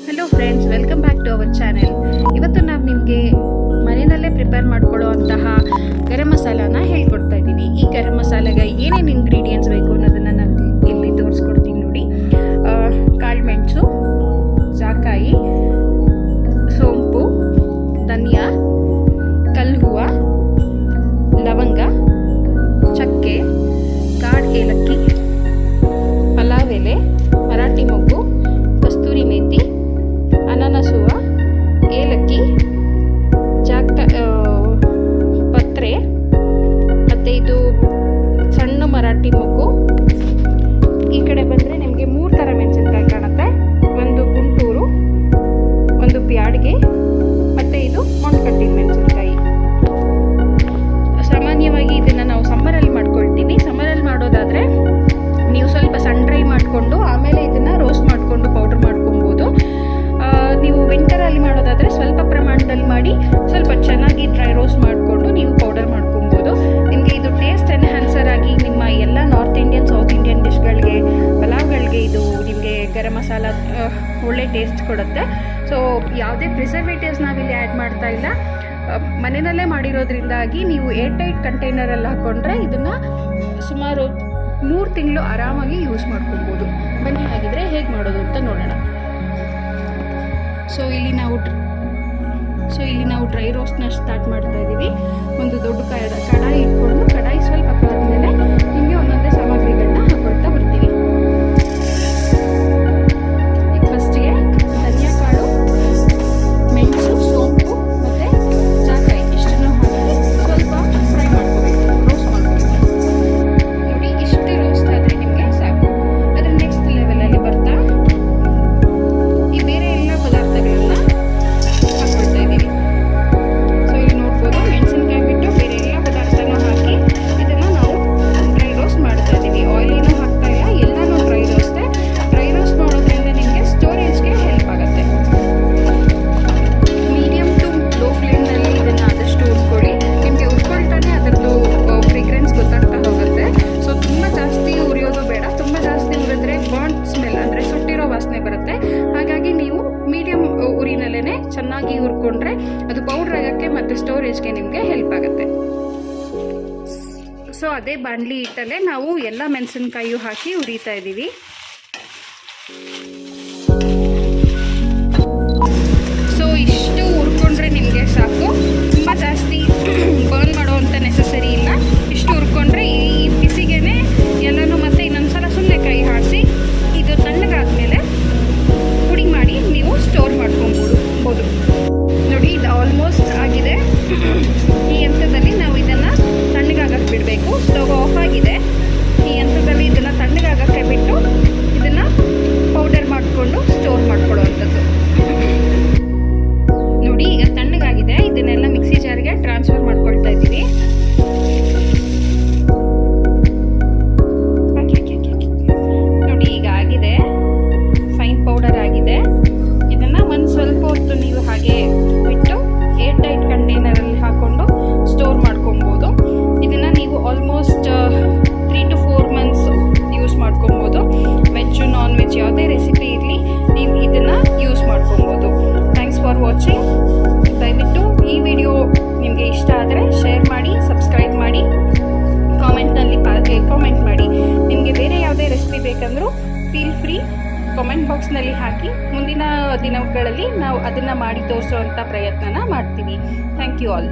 Hello friends, welcome back to our channel. ಇವತ್ತು ನಾವು ನಿಮಗೆ ಮನೆಯಲ್ಲೇ ಪ್ರಿಪೇರ್ ಮಾಡ್ಕೊಳ್ಳುವಂತಹ ಗರಂ ಮಸಾಲಾನ ಹೇಳ್ಕೊಡ್ತಾ ಇದ್ದೀವಿ. ಈ ಗರಂ ಮಸಾಲೆಗೆ ಏನೇನು ಇಂಗ್ರೀಡಿಯೆಂಟ್ಸ್ ಬೇಕು ಅನ್ನೋದನ್ನು ನಾನು ಇಲ್ಲಿ ತೋರಿಸ್ಕೊಡ್ತೀನಿ ನೋಡಿ. ಕಾಳುಮೆಣಸು, ಜಾಕಾಯಿ, ಸೋಂಪು, ಧನಿಯಾ, ಕಲ್ಹೂವ, ಲವಂಗ, ಚಕ್ಕೆ, ಕಾಡು ಏಲಕ್ಕಿ, ಪಲಾವ್ ಎಲೆ, ಮರಾಠಿ ಮೊಗ್ಗು, ಕಸ್ತೂರಿ ಮೇಥಿ, ಅನಾನಸ್ ಹೂವು, ಏಲಕ್ಕಿ, ಪತ್ರೆ, ಮತ್ತು ಇದು ಸಣ್ಣ ಮರಾಠಿ ಮೊಗ್ಗು. ಈ ಕಡೆ ಬಂದರೆ ನಿಮಗೆ 3 ಥರ ಮೆಣಸಿನ್ಕಾಯಿ ಕಾಣುತ್ತೆ. ಒಂದು ಗುಂಟೂರು, ಒಂದು ಬ್ಯಾಡಿಗೆ, ಮತ್ತು ಇದು ಮೊಣಕಟ್ಟಿನ ಮೆಣಸಿನ್ಕಾಯಿ. ಸಾಮಾನ್ಯವಾಗಿ ಇದನ್ನು ನಾವು ಸಮ್ಮರಲ್ಲಿ ಮಾಡ್ಕೊಳ್ತೀವಿ. ಸಮ್ಮರಲ್ಲಿ ಮಾಡೋದಾದರೆ ನೀವು ಸ್ವಲ್ಪ ಸನ್ ಡ್ರೈ ಮಾಡಿಕೊಂಡು ಆಮೇಲೆ ಇದನ್ನು ರೋಸ್ಟ್ ಮಾಡಿಕೊಂಡು ಪೌಡ್ರ್ ಮಾಡ್ಕೊಬೋದು. ನೀವು ವಿಂಟರಲ್ಲಿ ಮಾಡೋದಾದರೆ ಸ್ವಲ್ಪ ಪ್ರಮಾಣದಲ್ಲಿ ಮಾಡಿ ಸ್ವಲ್ಪ ಚೆನ್ನಾಗಿ ಡ್ರೈ ರೋಸ್ಟ್ ಮಾಡಿಕೊಂಡು ನೀವು ಪೌಡರ್ ಮಾಡ್ಕೊಬೋದು. ನಿಮಗೆ ಇದು ಟೇಸ್ಟ್ ಎನ್ಹ್ಯಾನ್ಸರ್ ಆಗಿ ನಿಮ್ಮ ಎಲ್ಲ ನಾರ್ತ್ ಇಂಡಿಯನ್, ಸೌತ್ ಇಂಡಿಯನ್ ಡಿಶ್ಗಳಿಗೆ, ಪಲಾವ್ಗಳಿಗೆ ಇದು ನಿಮಗೆ ಗರಂ ಮಸಾಲ ಒಳ್ಳೆ ಟೇಸ್ಟ್ ಕೊಡುತ್ತೆ. ಸೊ ಯಾವುದೇ ಪ್ರಿಸರ್ವೇಟಿವ್ಸ್ ನಾವಿಲ್ಲಿ ಆ್ಯಡ್ ಮಾಡ್ತಾ ಇಲ್ಲ. ಮನೆಯಲ್ಲೇ ಮಾಡಿರೋದ್ರಿಂದಾಗಿ ನೀವು ಏರ್ ಟೈಟ್ ಕಂಟೈನರಲ್ಲಿ ಹಾಕ್ಕೊಂಡ್ರೆ ಇದನ್ನು ಸುಮಾರು 3 ತಿಂಗಳು ಆರಾಮಾಗಿ ಯೂಸ್ ಮಾಡ್ಕೊಬೋದು. ಬನ್ನಿ ಹಾಗಿದ್ರೆ ಹೇಗೆ ಮಾಡೋದು ಅಂತ ನೋಡೋಣ. ಸೊ ಇಲ್ಲಿ ನಾವು ಡ್ರೈ ರೋಸ್ಟ್ನ ಸ್ಟಾರ್ಟ್ ಮಾಡ್ತಾ ಇದ್ದೀವಿ. ಒಂದು ದೊಡ್ಡ ಕಡಾಯಿ ಇಟ್ಕೊಂಡು ಕಡಾಯಿ ಸ್ವಲ್ಪ ಕಾದ್ಮೇಲೆ ನಿಮಗೆ ಒಂದೊಂದೇ ಸಾಮಗ್ರಿಗಳನ್ನ ಹಾಕೊಳ್ತಾ ಬರ್ತೀವಿ. ಈಗ ಫಸ್ಟಿಗೆ ಧನಿಯಾ ಕಾಳು, ಮೆಣಸು, ಸೋಂಪು ಮತ್ತು ಜಾಕಾಯಿ ಇಷ್ಟನ್ನು ಹಾಕಿ ಸ್ವಲ್ಪ ಫ್ರೈ ಮಾಡ್ಕೋಬೇಕು, ರೋಸ್ಟ್ ಮಾಡ್ಕೋಬೇಕು. ನೋಡಿ, ಇಷ್ಟು ರೋಸ್ಟ್ ಆದರೆ ನಿಮಗೆ ಸಾಕು. ಅದರ ನೆಕ್ಸ್ಟ್ ಲೆವೆಲಲ್ಲಿ ಬರ್ತಾ ಈ ಬೇರೆ ಎಲ್ಲ ಪದಾರ್ಥಗಳನ್ನ ಹಾಕ್ಕೊಳ್ತಾ ಇದ್ದೀವಿ. ಸೊ ಇಲ್ಲಿ ನೋಡ್ಬೋದು, ಮೆಣಸಿನ್ಕಾಯಿ ಬಿಟ್ಟು ಬೇರೆ ಎಲ್ಲ ಪದಾರ್ಥನ ಹಾಕಿ ಇದನ್ನು ನಾವು ಡ್ರೈ ರೋಸ್ಟ್ ಮಾಡ್ತಾ ಇದ್ದೀವಿ. ಆಯಿಲ್ ಏನೂ ಹಾಕ್ತಾ ಇಲ್ಲ, ಎಲ್ಲನೂ ಡ್ರೈ ರೋಸ್ಟೇ. ಡ್ರೈ ರೋಸ್ಟ್ ಮಾಡೋದ್ರಿಂದ ನಿಮಗೆ ಸ್ಟೋರೇಜ್ಗೆ ಹೆಲ್ಪ್ ಆಗುತ್ತೆ. ಮೀಡಿಯಮ್ ಟು ಲೋ ಫ್ಲೇಮ್ನಲ್ಲಿ ಇದನ್ನು ಆದಷ್ಟು ಹುರ್ಕೊಳ್ಳಿ. ನಿಮಗೆ ಹುರ್ಕೊಳ್ತಾನೆ ಅದರದ್ದು ಫ್ರೇಗ್ರೆನ್ಸ್ ಗೊತ್ತಾಗ್ತಾ ಹೋಗುತ್ತೆ. ಸೊ ತುಂಬ ಜಾಸ್ತಿ ಉರಿಯೋದು ಬೇಡ. ತುಂಬ ಜಾಸ್ತಿ ಉರಿದ್ರೆ ಬಾಂಡ್ ಸ್ಮೆಲ್ ಅಂದರೆ ಸುಟ್ಟಿರೋ ವಾಸನೆ ಬರುತ್ತೆ. ಹಾಗಾಗಿ ನೀವು ಮೀಡಿಯಮ್ ಉರಿನಲ್ಲೇ ಚೆನ್ನಾಗಿ ಹುರ್ಕೊಂಡ್ರೆ ಅದು ಪೌಡ್ರ್ ಆಗೋಕ್ಕೆ ಮತ್ತು ಸ್ಟೋರೇಜ್ಗೆ ನಿಮಗೆ ಹೆಲ್ಪ್ ಆಗುತ್ತೆ. ಸೊ ಅದೇ ಬಾಣಲಿ ಇಟ್ಟಲ್ಲೇ ನಾವು ಎಲ್ಲ ಮೆಣಸಿನ್ಕಾಯಿಯು ಹಾಕಿ ಉರಿತಾ ಇದ್ದೀವಿ. ಸೊ ಇಷ್ಟು ಹುರ್ಕೊಂಡ್ರೆ ನಿಮಗೆ ಸಾಕು. ತುಂಬ ಜಾಸ್ತಿ ಬರ್ನ್ ಮಾಡೋವಂಥ ನೆಸಸರಿ ಇಲ್ಲ. ಇಷ್ಟು ಹುರ್ಕೊಂಡ್ರೆ ಈ ಬಿಸಿಗೆನೆ ಎಲ್ಲನೂ ಮತ್ತೆ ಇನ್ನೊಂದ್ಸಲ ಸುಮ್ಮನೆ ಕೈ ಹಾಡಿಸಿ ಇದು ತಣ್ಣಗಾದ್ಮೇಲೆ ಪುಡಿ ಮಾಡಿ ನೀವು ಸ್ಟೋರ್ ಮಾಡ್ಕೊಬೋದು. ನೋಡಿ, ಇದು ಆಲ್ಮೋಸ್ಟ್ ಆಗಿದೆ. ಈ ಹಂತದಲ್ಲಿ ನಾವು ಇದನ್ನು ತಣ್ಣಗಾಗಕ್ಕೆ ಬಿಡಬೇಕು. ಸ್ಟವ್ ಆಫ್ ಆಗಿದೆ. ಈ ಹಂತದಲ್ಲಿ ಇದನ್ನು ತಣ್ಣಗಾಗಕ್ಕೆ ಬಿಟ್ಟು ಇದನ್ನು ಪೌಡರ್ ಮಾಡಿಕೊಂಡು ಸ್ಟೋರ್ ಮಾಡ್ಕೊಳ್ಳುವಂಥದ್ದು. ನೋಡಿ, ಈಗ ತಣ್ಣಗಾಗಿದೆ. ಇದನ್ನೆಲ್ಲ ಮಿಕ್ಸಿ ಜಾರ್ಗೆ ಟ್ರಾನ್ಸ್ಫರ್ ಮಾಡ್ಕೊಳ್ತಾ ಇದ್ದೀವಿ. ನೋಡಿ, ಈಗ ಆಗಿದೆ, ಫೈನ್ ಪೌಡರ್ ಆಗಿದೆ. ಇದನ್ನು ಒಂದು ಸ್ವಲ್ಪ ಹೊತ್ತು ನೀವು ಹಾಗೆ ಬಿಟ್ಟು ಏರ್ ಟೈಟ್ ಕಂಟೈನರಲ್ಲಿ ಹಾಕ್ಕೊಂಡು ಸ್ಟೋರ್ ಮಾಡ್ಕೊಬೋದು. ಇದನ್ನು ನೀವು ಆಲ್ಮೋಸ್ಟ್ 3 to 4 months ಯೂಸ್ ಮಾಡ್ಕೊಬೋದು. ವೆಜ್, ನಾನ್ ವೆಜ್ ಯಾವುದೇ ರೆಸಿಪಿ ಇರಲಿ ನೀವು ಇದನ್ನು ಯೂಸ್ ಮಾಡ್ಕೊಬೋದು. Thanks for watching. ದಯವಿಟ್ಟು ಈ ವಿಡಿಯೋ ನಿಮಗೆ ಇಷ್ಟ ಆದರೆ ಶೇರ್ ಮಾಡಿ, ಸಬ್ಸ್ಕ್ರೈಬ್ ಮಾಡಿ, ಕಾಮೆಂಟ್ ಮಾಡಿ. ನಿಮಗೆ ಬೇರೆ ಯಾವುದೇ ರೆಸಿಪಿ ಬೇಕಂದ್ರೂ ಫೀಲ್ ಫ್ರೀ ಕಾಮೆಂಟ್ ಬಾಕ್ಸ್ನಲ್ಲಿ ಹಾಕಿ. ಮುಂದಿನ ದಿನಗಳಲ್ಲಿ ನಾವು ಅದನ್ನು ಮಾಡಿ ತೋರಿಸುವಂಥ ಪ್ರಯತ್ನನ ಮಾಡ್ತೀವಿ. Thank you all.